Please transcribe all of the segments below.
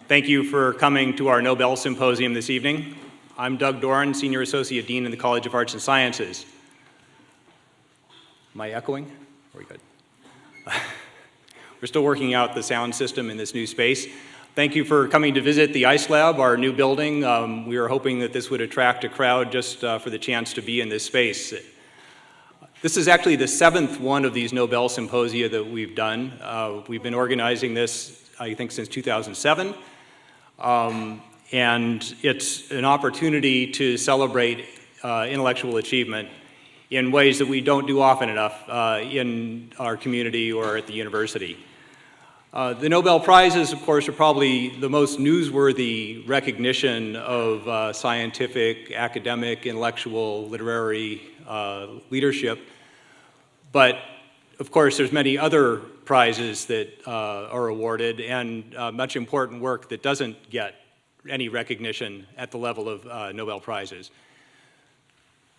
Thank you for coming to our Nobel Symposium this evening. I'm Doug Doran, Senior Associate Dean in the College of Arts and Sciences. Am I echoing? Very good. We're still working out the sound system in this new space. Thank you for coming to visit the Ice Lab, our new building. We were hoping that this would attract a crowd just for the chance to be in this space. This is actually the 7th one of these Nobel Symposia that we've done. We've been organizing this, I think, since 2007. And it's an opportunity to celebrate intellectual achievement in ways that we don't do often enough in our community or at the university. The Nobel Prizes, of course, are probably the most newsworthy recognition of scientific, academic, intellectual, literary leadership. But, of course, there's many other prizes that are awarded and much important work that doesn't get any recognition at the level of Nobel Prizes.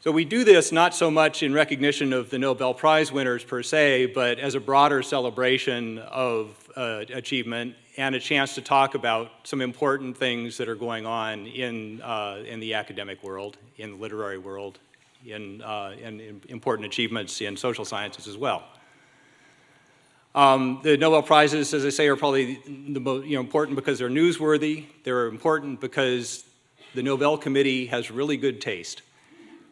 So we do this not so much in recognition of the Nobel Prize winners per se, but as a broader celebration of achievement and a chance to talk about some important things that are going on in the academic world, in the literary world, in important achievements in social sciences as well. The Nobel Prizes, as I say, are probably the most important because they're newsworthy. They're important because the Nobel Committee has really good taste.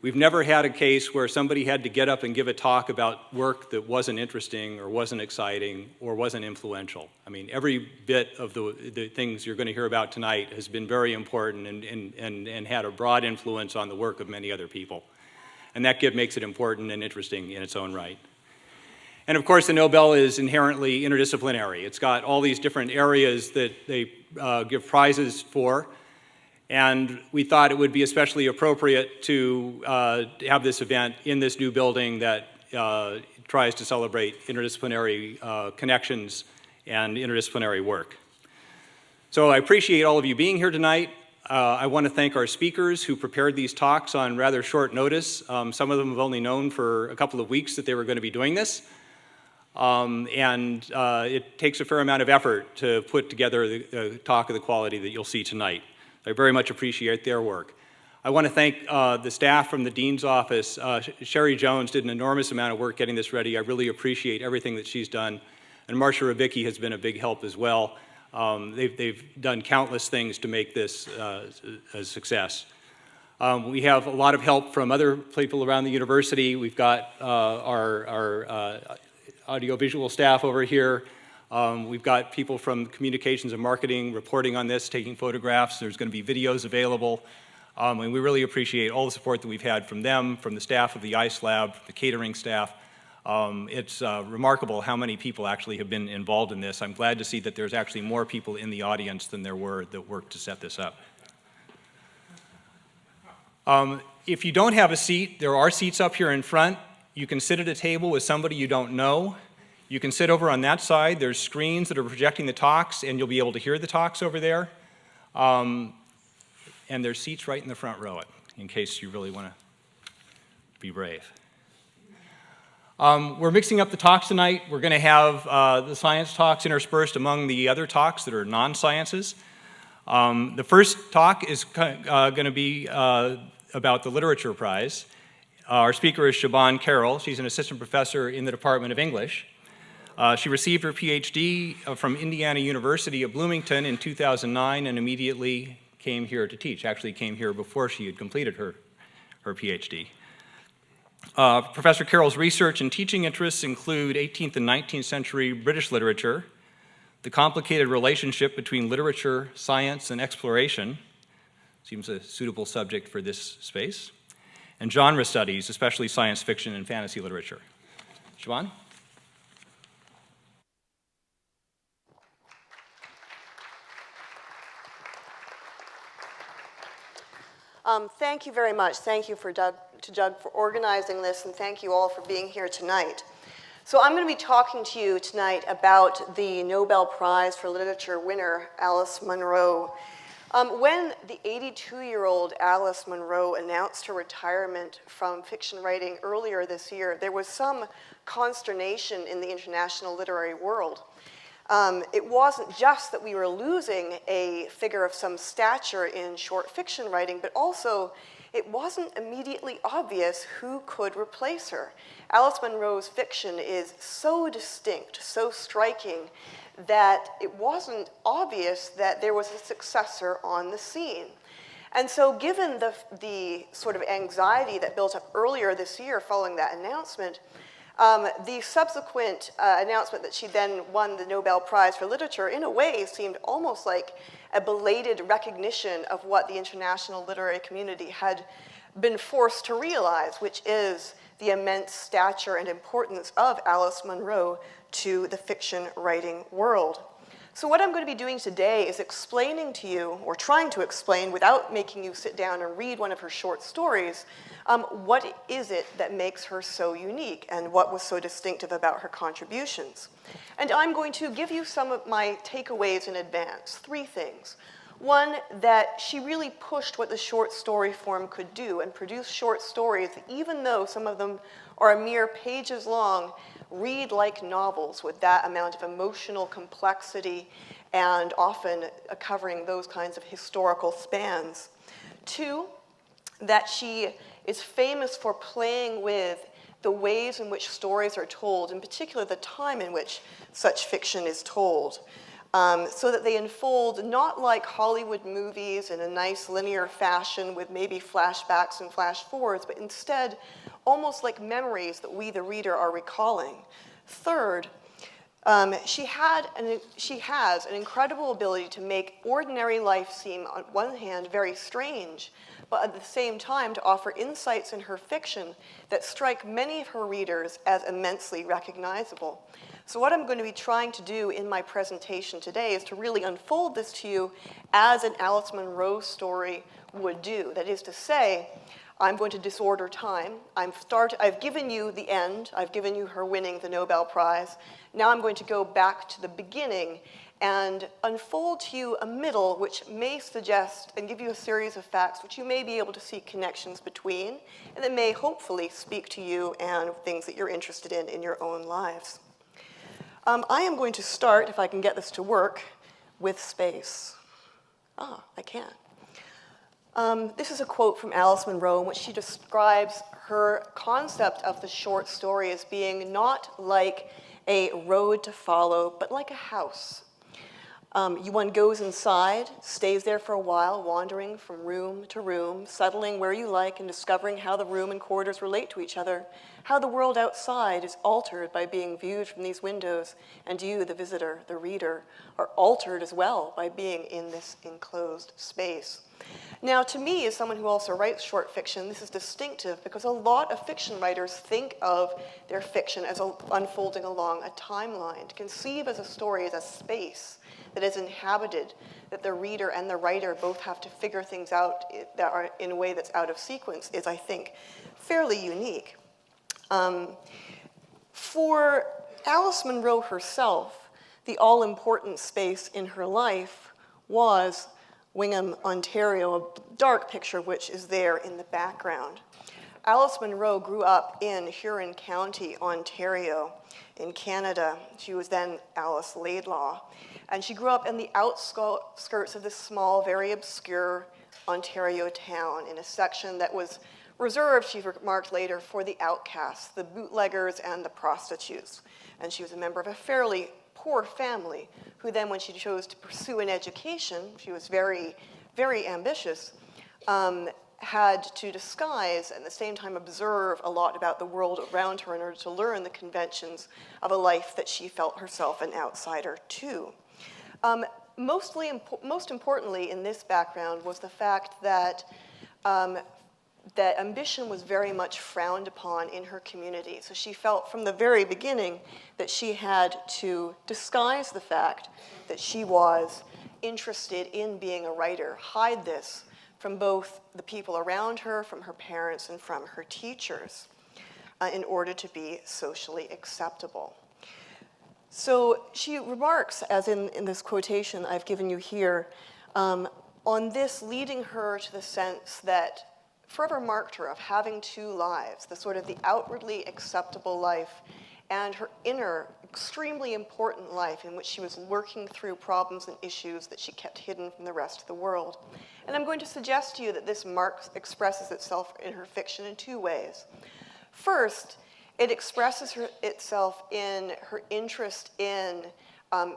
We've never had a case where somebody had to get up and give a talk about work that wasn't interesting or wasn't exciting or wasn't influential. I mean, every bit of the things you're going to hear about tonight has been very important and had a broad influence on the work of many other people. And that makes it important and interesting in its own right. And of course, the Nobel is inherently interdisciplinary. It's got all these different areas that they give prizes for. And we thought it would be especially appropriate to have this event in this new building that tries to celebrate interdisciplinary connections and interdisciplinary work. So I appreciate all of you being here tonight. I want to thank our speakers who prepared these talks on rather short notice. Some of them have only known for a couple of weeks that they were going to be doing this. It takes a fair amount of effort to put together a talk of the quality that you'll see tonight. I very much appreciate their work. I want to thank the staff from the Dean's office. Sherry Jones did an enormous amount of work getting this ready. I really appreciate everything that she's done. And Marcia Rabicki has been a big help as well. They've done countless things to make this a success. We have a lot of help from other people around the university. We've got our audiovisual staff over here. We've got people from communications and marketing reporting on this, taking photographs. There's going to be videos available. And we really appreciate all the support that we've had from them, from the staff of the ICE Lab, the catering staff. It's remarkable how many people actually have been involved in this. I'm glad to see that there's actually more people in the audience than there were that worked to set this up. If you don't have a seat, there are seats up here in front. You can sit at a table with somebody you don't know. You can sit over on that side. There's screens that are projecting the talks, and you'll be able to hear the talks over there. And there's seats right in the front row, in case you really want to be brave. We're mixing up the talks tonight. We're going to have the science talks interspersed among the other talks that are non-sciences. The first talk is going to be about the Literature Prize. Our speaker is Siobhan Carroll. She's an assistant professor in the Department of English. She received her PhD from Indiana University at Bloomington in 2009 and immediately came here to teach. Actually came here before she had completed her PhD. Professor Carroll's research and teaching interests include 18th and 19th century British literature, the complicated relationship between literature, science, and exploration, seems a suitable subject for this space, and genre studies, especially science fiction and fantasy literature. Siobhan? Thank you very much. Thank you to Doug for organizing this, and thank you all for being here tonight. So I'm going to be talking to you tonight about the Nobel Prize for Literature winner, Alice Munro. When the 82-year-old Alice Munro announced her retirement from fiction writing earlier this year, there was some consternation in the international literary world. It wasn't just that we were losing a figure of some stature in short fiction writing, but also it wasn't immediately obvious who could replace her. Alice Munro's fiction is so distinct, so striking, that it wasn't obvious that there was a successor on the scene. And so given the sort of anxiety that built up earlier this year following that announcement, the subsequent announcement that she then won the Nobel Prize for Literature, in a way, seemed almost like a belated recognition of what the international literary community had been forced to realize, which is the immense stature and importance of Alice Munro to the fiction writing world. So what I'm going to be doing today is explaining to you, or trying to explain without making you sit down and read one of her short stories, what is it that makes her so unique and what was so distinctive about her contributions. And I'm going to give you some of my takeaways in advance, 3 things. One, that she really pushed what the short story form could do and produced short stories that, even though some of them are a mere pages long, read like novels with that amount of emotional complexity and often covering those kinds of historical spans. 2, that she is famous for playing with the ways in which stories are told, in particular the time in which such fiction is told, so that they unfold not like Hollywood movies in a nice linear fashion with maybe flashbacks and flash forwards, but instead almost like memories that we, the reader, are recalling. Third, she has an incredible ability to make ordinary life seem, on one hand, very strange, but at the same time to offer insights in her fiction that strike many of her readers as immensely recognizable. So what I'm going to be trying to do in my presentation today is to really unfold this to you as an Alice Munro story would do. That is to say, I'm going to disorder time. I've given you the end. I've given you her winning the Nobel Prize. Now I'm going to go back to the beginning and unfold to you a middle which may suggest and give you a series of facts which you may be able to see connections between, and that may hopefully speak to you and things that you're interested in your own lives. I am going to start, if I can get this to work, with space. I can. This is a quote from Alice Munro in which she describes her concept of the short story as being not like a road to follow, but like a house. One goes inside, stays there for a while, wandering from room to room, settling where you like and discovering how the room and corridors relate to each other, how the world outside is altered by being viewed from these windows, and you, the visitor, the reader, are altered as well by being in this enclosed space. Now, to me, as someone who also writes short fiction, this is distinctive because a lot of fiction writers think of their fiction as unfolding along a timeline. To conceive as a story as a space that is inhabited, that the reader and the writer both have to figure things out that are in a way that's out of sequence is, I think, fairly unique. For Alice Munro herself, the all-important space in her life was Wingham, Ontario, a dark picture of which is there in the background. Alice Munro grew up in Huron County, Ontario, in Canada. She was then Alice Laidlaw. And she grew up in the outskirts of this small, very obscure Ontario town in a section that was reserved, she remarked later, for the outcasts, the bootleggers and the prostitutes. And she was a member of a fairly poor family who then, when she chose to pursue an education, she was very, very ambitious, had to disguise and at the same time observe a lot about the world around her in order to learn the conventions of a life that she felt herself an outsider to. Most importantly in this background was the fact that that ambition was very much frowned upon in her community. So she felt from the very beginning that she had to disguise the fact that she was interested in being a writer, hide this from both the people around her, from her parents, and from her teachers in order to be socially acceptable. So she remarks, as in this quotation I've given you here, on this leading her to the sense that forever marked her of having two lives, the sort of the outwardly acceptable life and her inner, extremely important life in which she was working through problems and issues that she kept hidden from the rest of the world. And I'm going to suggest to you that this expresses itself in her fiction in two ways. First, it expresses itself in her interest in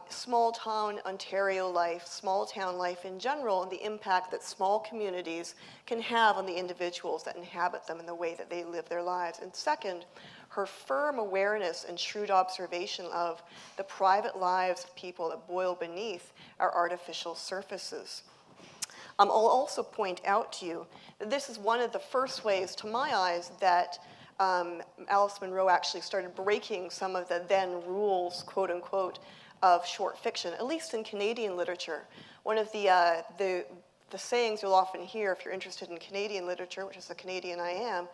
small-town Ontario life, small-town life in general, and the impact that small communities can have on the individuals that inhabit them and the way that they live their lives. And second, her firm awareness and shrewd observation of the private lives of people that boil beneath our artificial surfaces. I'll also point out to you that this is one of the first ways, to my eyes, that Alice Munro actually started breaking some of the then rules, quote unquote, of short fiction, at least in Canadian literature. One of the sayings you'll often hear if you're interested in Canadian literature, which is the Canadian I am,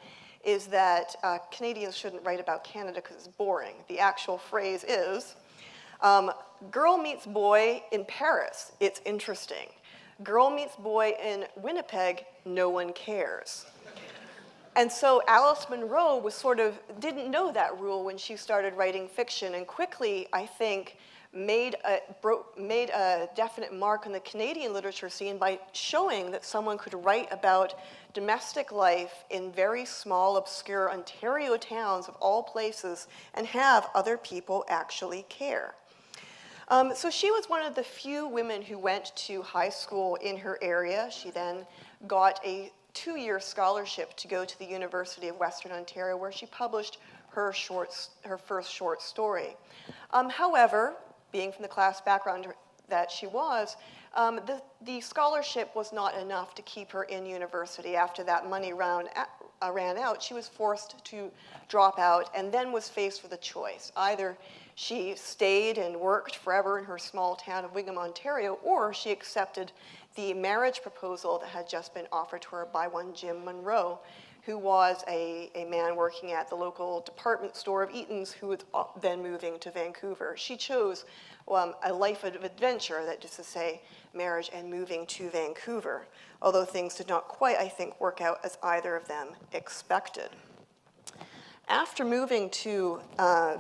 is that Canadians shouldn't write about Canada because it's boring. The actual phrase is, girl meets boy in Paris, it's interesting. Girl meets boy in Winnipeg, no one cares. And so Alice Munro didn't know that rule when she started writing fiction, and quickly, I think, made a definite mark on the Canadian literature scene by showing that someone could write about domestic life in very small, obscure Ontario towns of all places and have other people actually care. So she was one of the few women who went to high school in her area. She then got a 2-year scholarship to go to the University of Western Ontario, where she published her first short story. However, being from the class background that she was, the scholarship was not enough to keep her in university. After that money ran out, she was forced to drop out and then was faced with a choice. Either she stayed and worked forever in her small town of Wingham, Ontario, or she accepted the marriage proposal that had just been offered to her by one Jim Munro, who was a man working at the local department store of Eaton's, who was then moving to Vancouver. She chose a life of adventure, that is to say, marriage and moving to Vancouver, although things did not quite, I think, work out as either of them expected. After moving to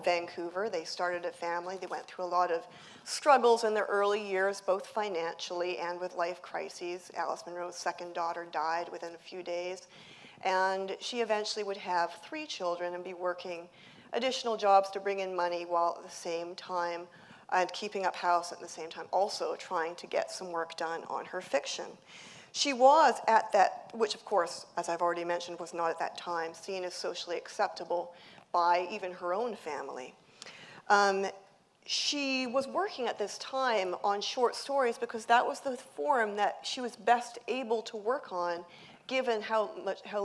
Vancouver, they started a family. They went through a lot of struggles in their early years, both financially and with life crises. Alice Munro's second daughter died within a few days, and she eventually would have 3 children and be working additional jobs to bring in money while at the same time and keeping up house at the same time, also trying to get some work done on her fiction. She was at that, which of course, as I've already mentioned, was not at that time seen as socially acceptable by even her own family. She was working at this time on short stories because that was the form that she was best able to work on, given how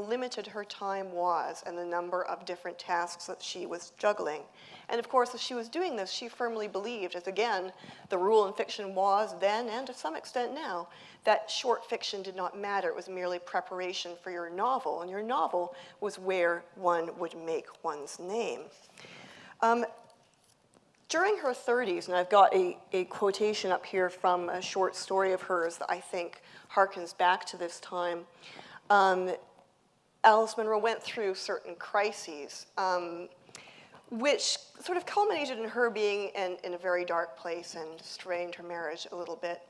limited her time was and the number of different tasks that she was juggling. And of course, as she was doing this, she firmly believed, as again, the rule in fiction was then, and to some extent now, that short fiction did not matter. It was merely preparation for your novel, and your novel was where one would make one's name. During her 30s, and I've got a quotation up here from a short story of hers that I think harkens back to this time, Alice Munro went through certain crises, which sort of culminated in her being in a very dark place and strained her marriage a little bit.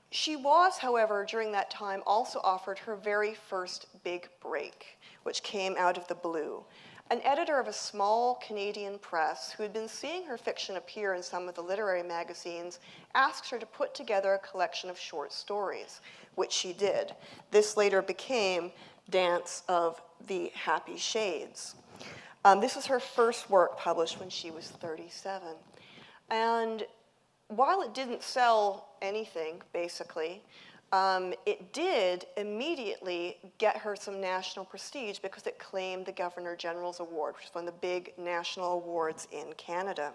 She was, however, during that time also offered her very first big break, which came out of the blue. An editor of a small Canadian press who had been seeing her fiction appear in some of the literary magazines asked her to put together a collection of short stories, which she did. This later became Dance of the Happy Shades. This was her first work published when she was 37. And while it didn't sell anything, basically, it did immediately get her some national prestige because it claimed the Governor General's Award, which is one of the big national awards in Canada.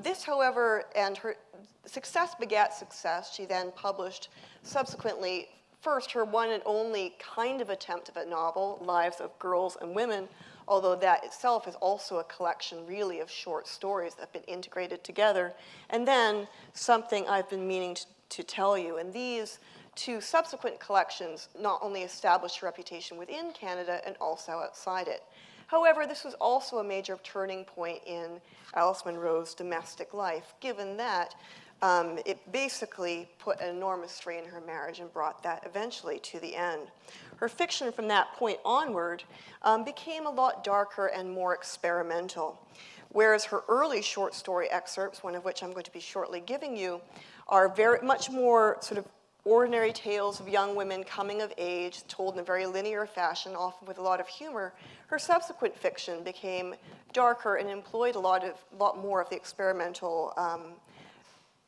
This, however, and her success begat success. She then published subsequently, first, her one and only kind of attempt at a novel, Lives of Girls and Women, although that itself is also a collection, really, of short stories that have been integrated together, and then something I've been meaning to tell you. And these 2 subsequent collections not only established her reputation within Canada and also outside it. However, this was also a major turning point in Alice Munro's domestic life, given that it basically put an enormous strain in her marriage and brought that eventually to the end. Her fiction from that point onward became a lot darker and more experimental, whereas her early short story excerpts, one of which I'm going to be shortly giving you, are very much more sort of ordinary tales of young women coming of age, told in a very linear fashion, often with a lot of humor. Her subsequent fiction became darker and employed a lot more of the experimental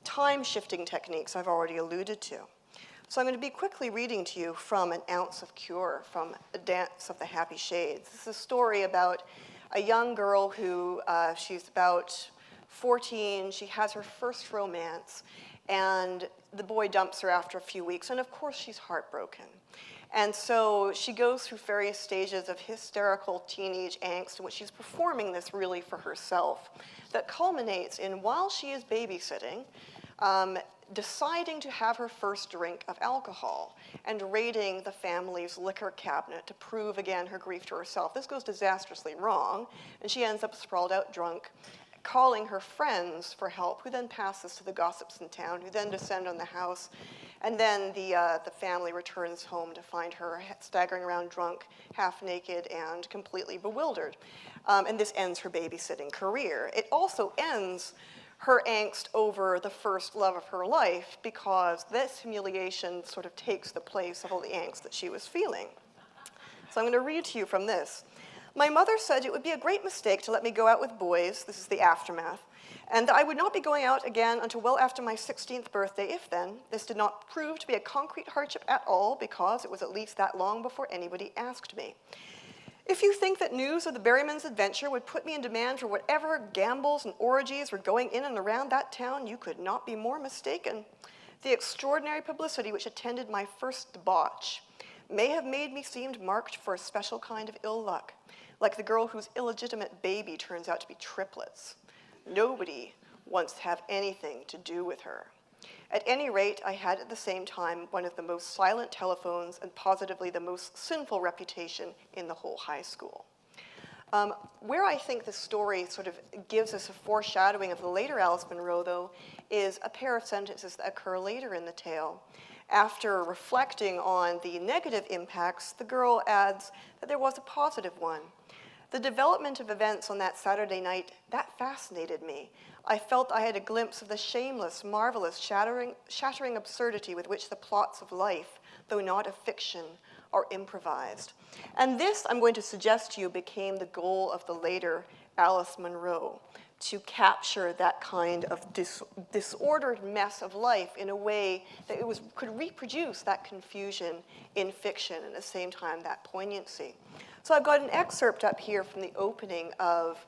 time-shifting techniques I've already alluded to. So I'm going to be quickly reading to you from An Ounce of Cure, from A Dance of the Happy Shades. This is a story about a young girl who, she's about 14, she has her first romance, and the boy dumps her after a few weeks, and of course she's heartbroken. And so she goes through various stages of hysterical teenage angst in which she's performing this really for herself, that culminates in, while she is babysitting, deciding to have her first drink of alcohol and raiding the family's liquor cabinet to prove again her grief to herself. This goes disastrously wrong, and she ends up sprawled out drunk, calling her friends for help, who then pass this to the gossips in town, who then descend on the house, and then the family returns home to find her staggering around drunk, half naked, and completely bewildered. And this ends her babysitting career. It also ends her angst over the first love of her life, because this humiliation sort of takes the place of all the angst that she was feeling. So I'm going to read to you from this. My mother said it would be a great mistake to let me go out with boys, this is the aftermath, and that I would not be going out again until well after my 16th birthday, if then. This did not prove to be a concrete hardship at all, because it was at least that long before anybody asked me. If you think that news of the Berryman's adventure would put me in demand for whatever gambles and orgies were going in and around that town, you could not be more mistaken. The extraordinary publicity which attended my first debauch may have made me seem marked for a special kind of ill luck, like the girl whose illegitimate baby turns out to be triplets. Nobody wants to have anything to do with her. At any rate, I had at the same time one of the most silent telephones and positively the most sinful reputation in the whole high school. Where I think the story sort of gives us a foreshadowing of the later Alice Munro, though, is a pair of sentences that occur later in the tale. After reflecting on the negative impacts, the girl adds that there was a positive one. The development of events on that Saturday night, that fascinated me. I felt I had a glimpse of the shameless, marvelous, shattering absurdity with which the plots of life, though not of fiction, are improvised. And this, I'm going to suggest to you, became the goal of the later Alice Munro, to capture that kind of disordered mess of life in a way that could reproduce that confusion in fiction and at the same time that poignancy. So I've got an excerpt up here from the opening of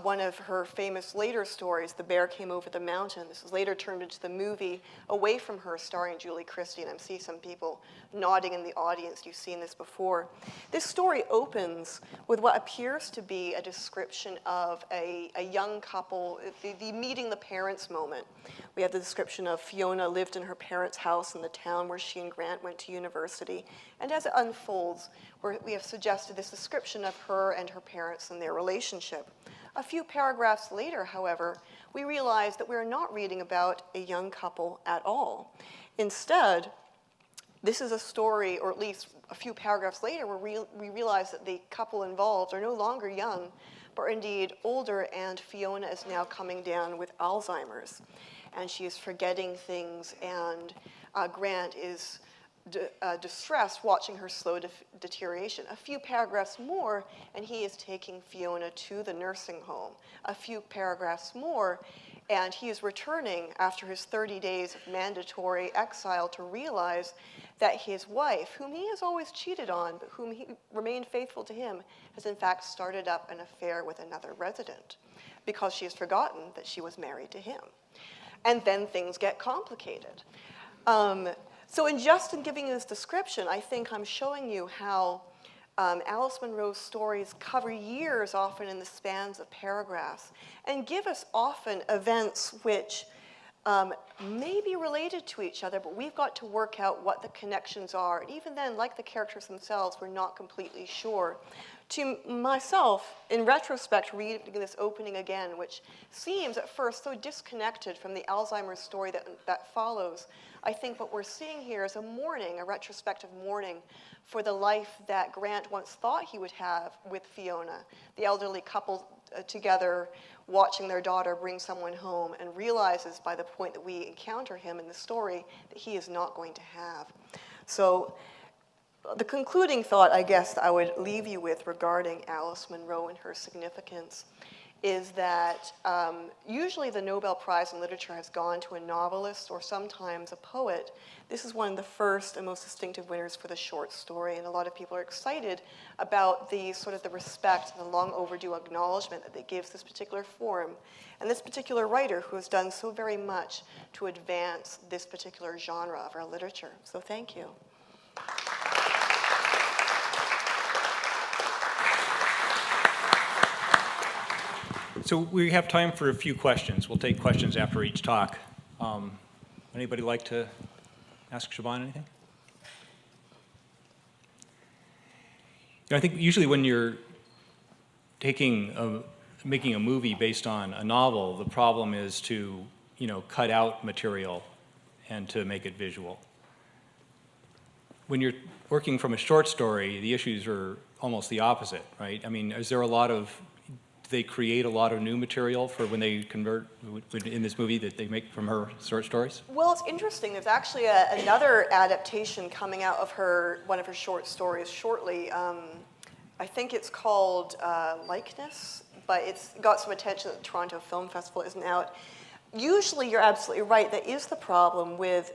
one of her famous later stories, The Bear Came Over the Mountain. This was later turned into the movie Away From Her, starring Julie Christie, and I see some people nodding in the audience. You've seen this before. This story opens with what appears to be a description of a young couple, the meeting the parents moment. We have the description of Fiona lived in her parents' house in the town where she and Grant went to university. And as it unfolds, we have suggested this description of her and her parents and their relationship. A few paragraphs later, however, we realize that we're not reading about a young couple at all. Instead, this is a story, or at least a few paragraphs later, where we realize that the couple involved are no longer young, but are indeed older, and Fiona is now coming down with Alzheimer's. And she is forgetting things, and Grant is distressed watching her slow deterioration. A few paragraphs more, and he is taking Fiona to the nursing home. A few paragraphs more, and he is returning after his 30 days of mandatory exile to realize that his wife, whom he has always cheated on, but whom he remained faithful to him, has in fact started up an affair with another resident because she has forgotten that she was married to him. And then things get complicated. So in giving this description, I think I'm showing you how Alice Munro's stories cover years, often in the spans of paragraphs, and give us often events which may be related to each other, but we've got to work out what the connections are. And even then, like the characters themselves, we're not completely sure. To myself, in retrospect, reading this opening again, which seems at first so disconnected from the Alzheimer's story that follows, I think what we're seeing here is a mourning, a retrospective mourning for the life that Grant once thought he would have with Fiona, the elderly couple together watching their daughter bring someone home, and realizes by the point that we encounter him in the story that he is not going to have. So the concluding thought, I guess, I would leave you with regarding Alice Munro and her significance is that usually the Nobel Prize in Literature has gone to a novelist or sometimes a poet. This is one of the first and most distinctive winners for the short story, and a lot of people are excited about the sort of the respect and the long overdue acknowledgement that it gives this particular form and this particular writer who has done so very much to advance this particular genre of our literature. So thank you. So we have time for a few questions. We'll take questions after each talk. Anybody like to ask Siobhan anything? I think usually when you're making a movie based on a novel, the problem is to, cut out material and to make it visual. When you're working from a short story, the issues are almost the opposite, right? I mean, do they create a lot of new material for when they convert in this movie that they make from her short stories? Well, it's interesting. There's actually another adaptation coming out of one of her short stories shortly. I think it's called Likeness, but it's got some attention at the Toronto Film Festival. It isn't out. Usually, you're absolutely right. That is the problem with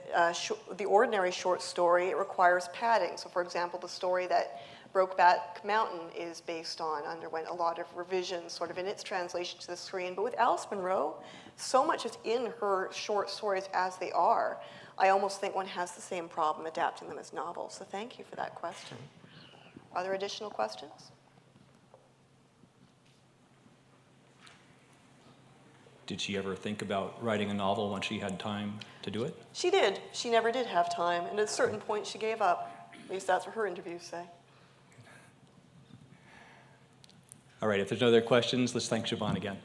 the ordinary short story. It requires padding. So, for example, the story that Brokeback Mountain is based on underwent a lot of revisions sort of in its translation to the screen. But with Alice Munro, so much is in her short stories as they are. I almost think one has the same problem adapting them as novels. So thank you for that question. Are there additional questions? Did she ever think about writing a novel when she had time to do it? She did. She never did have time. And at a certain point, she gave up. At least that's what her interviews say. All right, if there's no other questions, let's thank Siobhan again.